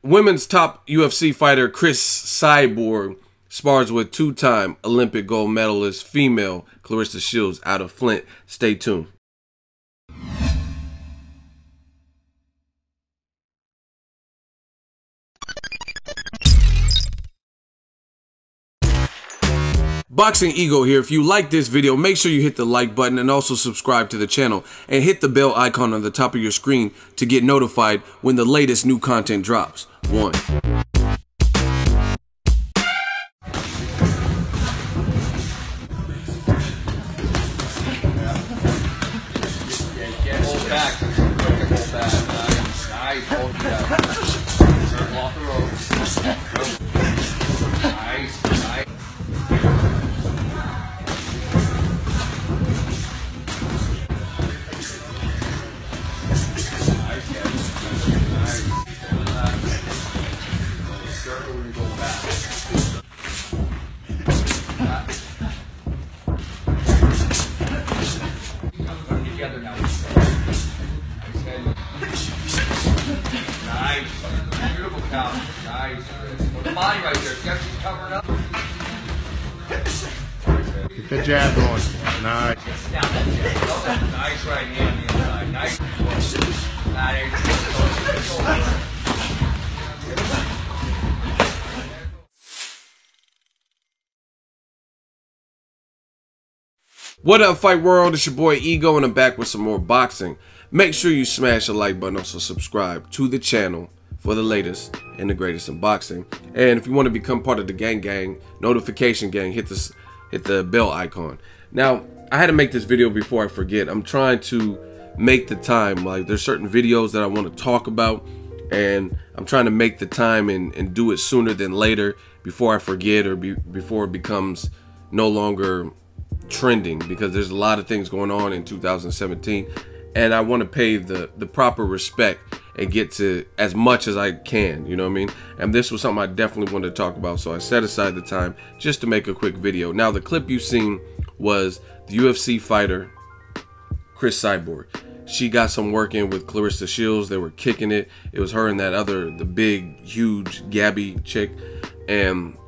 Women's top UFC fighter Cris Cyborg spars with two-time Olympic gold medalist female Claressa Shields out of Flint. Stay tuned. Boxingego here. If you like this video, make sure you hit the like button and also subscribe to the channel and hit the bell icon on the top of your screen to get notified when the latest new content drops. 1. Beautiful count. Nice. The body right there. She's covering up. Get the jab going. Nice. Nice right hand on the inside. Nice. What up, Fight World? It's your boy Ego, and I'm back with some more boxing. Make sure you smash the like button, also subscribe to the channel for the latest and the greatest in boxing. And if you want to become part of the gang, notification gang, hit the bell icon. Now, I had to make this video before I forget. I'm trying to make the time. Like, there's certain videos that I want to talk about, and I'm trying to make the time and do it sooner than later before I forget or before it becomes no longer trending, because there's a lot of things going on in 2017, and I want to pay the proper respect and get to as much as I can, you know what I mean? And this was something I definitely wanted to talk about, so I set aside the time just to make a quick video. Now, the clip you've seen was the UFC fighter Cris Cyborg. She got some work in with Claressa Shields. They were kicking it. It was her and the big, huge Gabby chick, and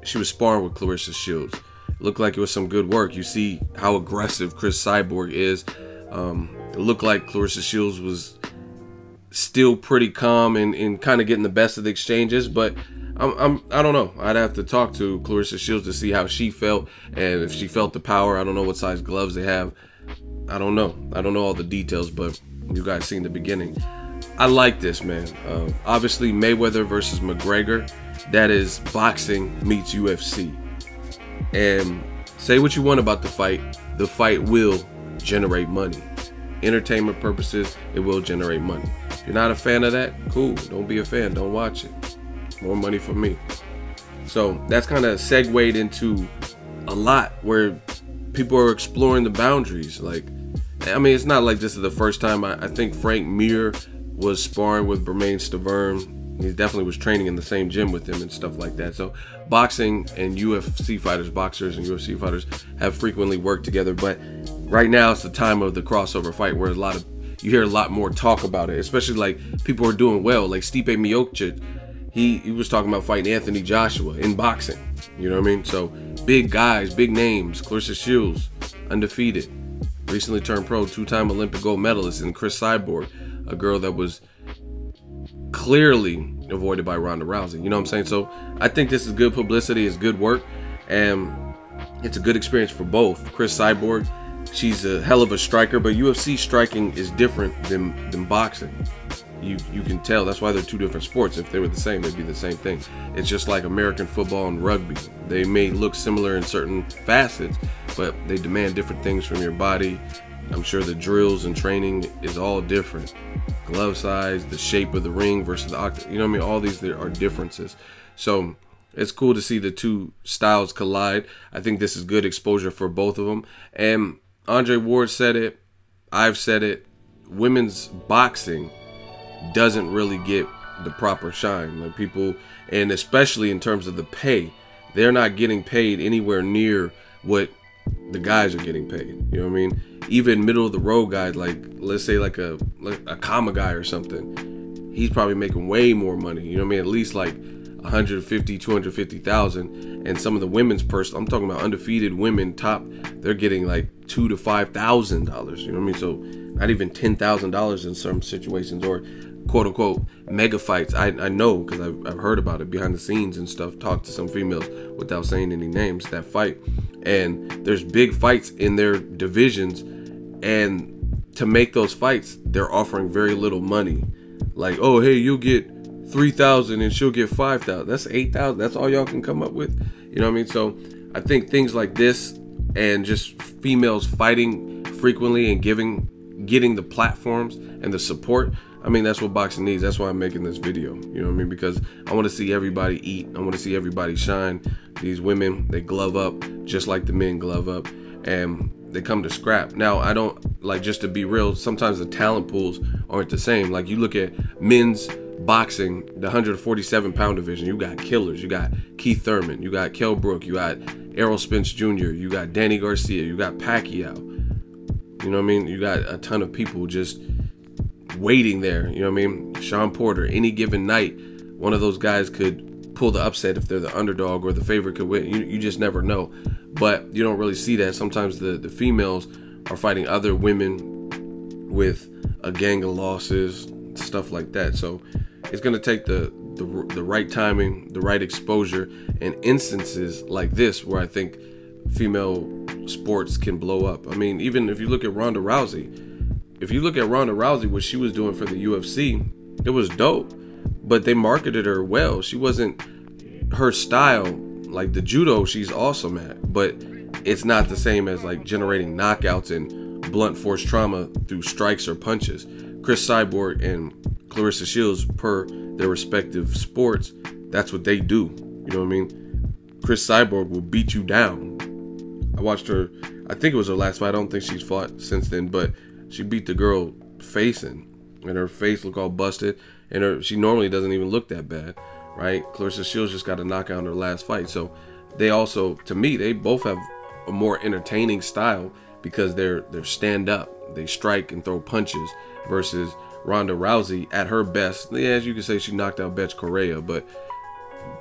she was sparring with Claressa Shields. Looked like it was some good work. You see how aggressive Cris Cyborg is. It looked like Claressa Shields was still pretty calm and kind of getting the best of the exchanges, but I don't know. I'd have to talk to Claressa Shields to see how she felt and if she felt the power. I don't know what size gloves they have. I don't know all the details, but you guys seen the beginning. I like this, man. Obviously, Mayweather versus McGregor. That is boxing meets UFC. And say what you want about the fight will generate money. Entertainment purposes, it will generate money. If you're not a fan of that, cool. Don't be a fan, don't watch it. More money for me. So that's kind of segued into a lot where people are exploring the boundaries. Like, I mean, it's not like this is the first time. I think Frank Mir was sparring with Bermane Stiverne. He definitely was training in the same gym with him and stuff like that. So boxing and UFC fighters, boxers and UFC fighters have frequently worked together. But right now it's the time of the crossover fight where you hear a lot more talk about it, especially like people are doing well. Like Stipe Miocic, he was talking about fighting Anthony Joshua in boxing. You know what I mean? So big guys, big names. Claressa Shields, undefeated, recently turned pro, two-time Olympic gold medalist, and Cris Cyborg, a girl that was clearly avoided by Ronda Rousey. You know what I'm saying? So I think this is good publicity, it's good work, and it's a good experience for both. Cris Cyborg, she's a hell of a striker, but UFC striking is different than boxing. You can tell. That's why they're two different sports. If they were the same, they'd be the same thing. It's just like American football and rugby. They may look similar in certain facets, but they demand different things from your body. I'm sure the drills and training is all different. Glove size, the shape of the ring versus the octagon. You know what I mean? All these, there are differences. So it's cool to see the two styles collide. I think this is good exposure for both of them. And Andre Ward said it. I've said it. Women's boxing doesn't really get the proper shine. Like, people, and especially in terms of the pay, they're not getting paid anywhere near what the guys are getting paid. You know what I mean? Even middle of the road guys, like let's say like a Kama guy or something, he's probably making way more money. You know what I mean? At least like 150, 250,000. And some of the women's purse, I'm talking about undefeated women top, they're getting like $2,000 to $5,000. You know what I mean? So not even $10,000 in some situations, or quote unquote mega fights. I know, because I've heard about it behind the scenes and stuff, talked to some females without saying any names that fight. And there's big fights in their divisions, and to make those fights, they're offering very little money. Like, oh, hey, you'll get 3,000 and she'll get 5,000. That's 8,000. That's all y'all can come up with. You know what I mean? So I think things like this, and just females fighting frequently and getting the platforms and the support, I mean, that's what boxing needs. That's why I'm making this video. You know what I mean? Because I want to see everybody eat. I want to see everybody shine. These women, they glove up just like the men glove up, and they come to scrap. Now, I don't, like, just to be real, sometimes the talent pools aren't the same. Like, you look at men's boxing, the 147-pound division, you got killers. You got Keith Thurman, you got Kell Brook, you got Errol Spence Jr., you got Danny Garcia, you got Pacquiao. You know what I mean? You got a ton of people just waiting there. You know what I mean? Sean Porter, any given night, one of those guys could pull the upset if they're the underdog, or the favorite could win. You just never know. But you don't really see that. Sometimes the females are fighting other women with a gang of losses, stuff like that. So it's going to take the right timing, the right exposure, and instances like this where I think female sports can blow up. I mean, even if you look at Ronda Rousey, what she was doing for the UFC, it was dope, but they marketed her well. She wasn't, her style, like the judo, she's awesome at, but it's not the same as like generating knockouts and blunt force trauma through strikes or punches. Cris Cyborg and Claressa Shields, per their respective sports, that's what they do. You know what I mean? Cris Cyborg will beat you down. I watched her, I think it was her last fight. I don't think she's fought since then, but she beat the girl facing, and her face looked all busted, and she normally doesn't even look that bad, right? Claressa Shields just got a knockout in her last fight. So they also, to me, they both have a more entertaining style because they're stand up, they strike and throw punches, versus Ronda Rousey at her best. Yeah, as you can say, she knocked out Betch Correa, but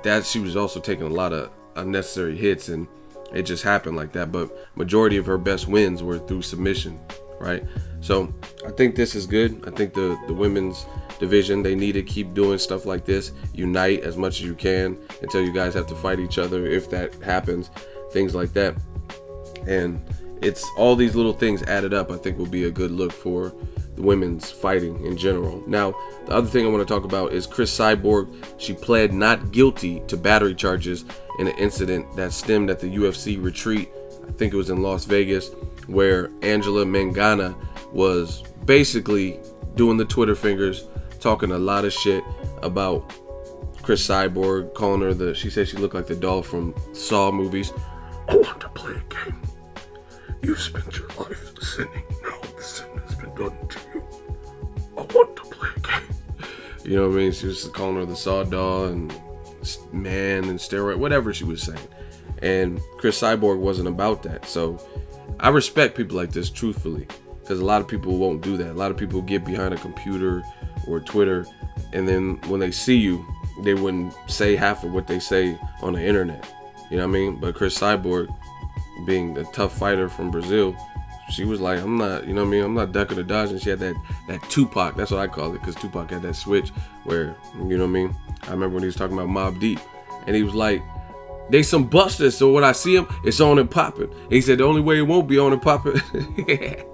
that she was also taking a lot of unnecessary hits, and it just happened like that. But majority of her best wins were through submission, right? So I think this is good. I think the women's division, they need to keep doing stuff like this. Unite as much as you can until you guys have to fight each other, if that happens, things like that. And it's all these little things added up, I think will be a good look for the women's fighting in general. Now, the other thing I want to talk about is Cris Cyborg. She pled not guilty to battery charges in an incident that stemmed at the UFC retreat. I think it was in Las Vegas, where Angela Mangana was basically doing the Twitter fingers, talking a lot of shit about Cris Cyborg, calling her she said she looked like the doll from Saw movies. I want to play a game. You've spent your life sinning. Now the sin has been done to you. I want to play a game. You know what I mean? She was calling her the Saw doll and man and steroid, whatever she was saying. And Cris Cyborg wasn't about that. So I respect people like this, truthfully, because a lot of people won't do that. A lot of people get behind a computer or Twitter, and then when they see you, they wouldn't say half of what they say on the internet. You know what I mean? But Cris Cyborg, being a tough fighter from Brazil, she was like, I'm not, you know what I mean? I'm not ducking or dodging. She had that Tupac, that's what I call it, because Tupac had that switch where, you know what I mean? I remember when he was talking about Mobb Deep, and he was like, they some busters, so when I see them, it's on and popping. And he said the only way it won't be on and popping, the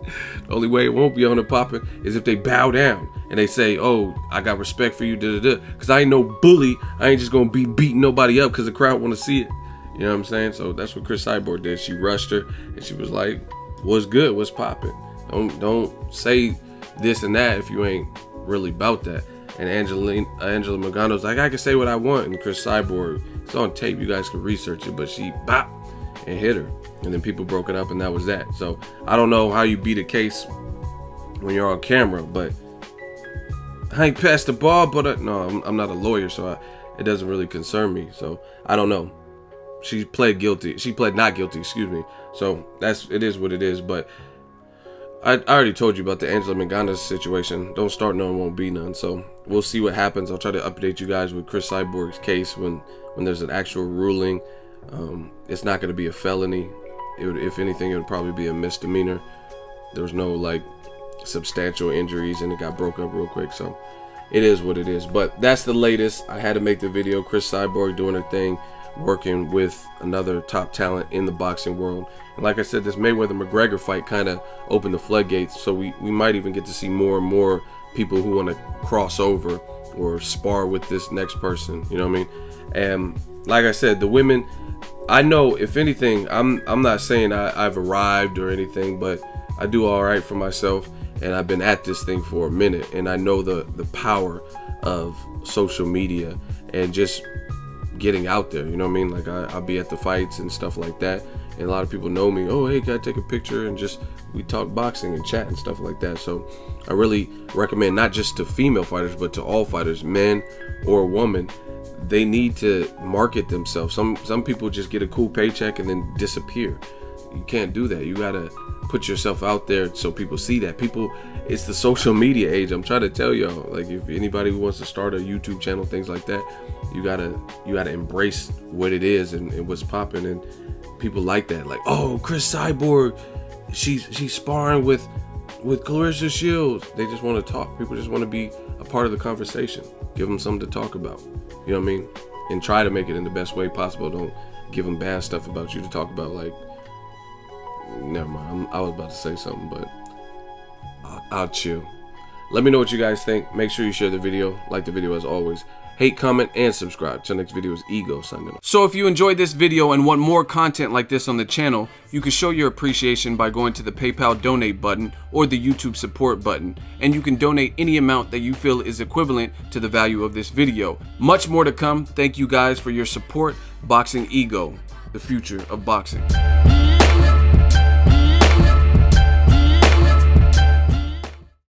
only way it won't be on and popping is if they bow down and they say, oh, I got respect for you, da-da-da. Because I ain't no bully. I ain't just going to be beating nobody up because the crowd want to see it. You know what I'm saying? So that's what Cris Cyborg did. She rushed her, and she was like, what's good? What's popping? Don't say this and that if you ain't really about that. And Angela Mangana was like, I can say what I want. And Cris Cyborg, it's on tape, you guys can research it, but she bop and hit her. And then people broke it up, and that was that. So I don't know how you beat a case when you're on camera, but I ain't passed the ball, but no, I'm not a lawyer, so it doesn't really concern me. So I don't know. She pled guilty. She pled not guilty, excuse me. So it is what it is. But I already told you about the Angela MANGANA situation. Don't start none, won't be none. So we'll see what happens. I'll try to update you guys with Cris Cyborg's case when there's an actual ruling. It's not going to be a felony. If anything, it would probably be a misdemeanor. There was no like substantial injuries and it got broke up real quick. So it is what it is. But that's the latest. I had to make the video. Cris Cyborg doing her thing, working with another top talent in the boxing world. And like I said, this Mayweather-McGregor fight kind of opened the floodgates, so we might even get to see more and more people who want to cross over or spar with this next person, you know what I mean? And like I said, the women, I know, if anything, I'm not saying I've arrived or anything, but I do all right for myself, and I've been at this thing for a minute, and I know the power of social media and just getting out there, you know what I mean? Like I'll be at the fights and stuff like that, and a lot of people know me. Oh, hey, can I take a picture? And just we talk boxing and chat and stuff like that. So I really recommend, not just to female fighters, but to all fighters, men or women, they need to market themselves. Some people just get a cool paycheck and then disappear. You can't do that. You gotta put yourself out there so people see that. It's the social media age. I'm trying to tell y'all, like, if anybody who wants to start a YouTube channel, things like that, you gotta embrace what it is and what's popping. And people like that, like, oh, Cris Cyborg, she's sparring with Claressa Shields. They just want to talk. People just want to be a part of the conversation. Give them something to talk about, you know what I mean? And try to make it in the best way possible. Don't give them bad stuff about you to talk about. Like, never mind, I was about to say something, but I'll chill. Let me know what you guys think. Make sure you share the video, like the video as always. Hate, comment, and subscribe. Till next video is Ego signing off. So if you enjoyed this video and want more content like this on the channel, you can show your appreciation by going to the PayPal donate button or the YouTube support button, and you can donate any amount that you feel is equivalent to the value of this video. Much more to come. Thank you guys for your support. Boxing Ego, the future of boxing.